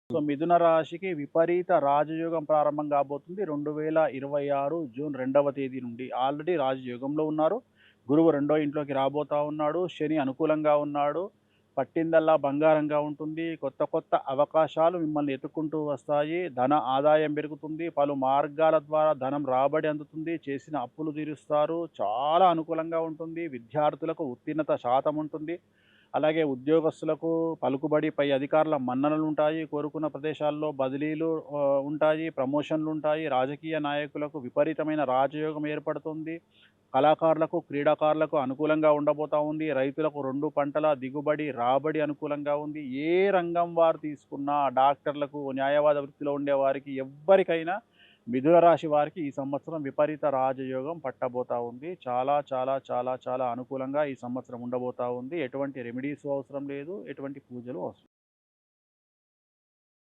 So, మిథున రాశికి విపరీత రాజయోగం ప్రారంభం కాబోతుంది. 2026 జూన్ 2వ తేదీ నుండి. ఆల్రెడీ రాజయోగంలో ఉన్నారు. గురువు రెండో ఇంట్లోకి రాబోతా ఉన్నాడు. శని అనుకూలంగా ఉన్నాడు. పట్టిందల్లా బంగారంగా ఉంటుంది. కొత్త కొత్త అవకాశాలు మిమ్మల్ని ఎతుక్కుంటూ వస్తాయి. ధన ఆదాయం పెరుగుతుంది. పలు మార్గాల ద్వారా ధనం రాబడి అందుతుంది. చేసిన అప్పులు తీరుస్తారు. చాలా అనుకూలంగా ఉంటుంది. విద్యార్థులకు ఉత్తీర్ణత శాతం ఉంటుంది. అలాగే ఉద్యోగస్తులకు పలుకుబడి, పై అధికారుల మన్ననలుంటాయి. కోరుకున్న ప్రదేశాల్లో బదిలీలు ఉంటాయి. ప్రమోషన్‌లుంటాయి. రాజకీయ నాయకులకు విపరీతమైన రాజయోగం ఏర్పడుతుంది. కళాకారులకు, క్రీడాకారులకు అనుకూలంగా ఉండబోతా ఉంది. రైతులకు 2 పంటల దిగుబడి, రాబడి అనుకూలంగా ఉంది. ఏ రంగం వారు తీసుకున్నా డాక్టర్లకు, న్యాయవాద వృత్తిలో ఉండేవారికి ఎవ్వరికైనా మిథున రాశి వారికి ఈ సంవత్సరం విపరీత రాజయోగం పట్టబోతా ఉంది. చాలా చాలా చాలా చాలా అనుకూలంగా ఈ సంవత్సరం ఉండబోతా ఉంది. ఎటువంటి రెమెడీసు అవసరం లేదు. ఎటువంటి పూజలు అవసరం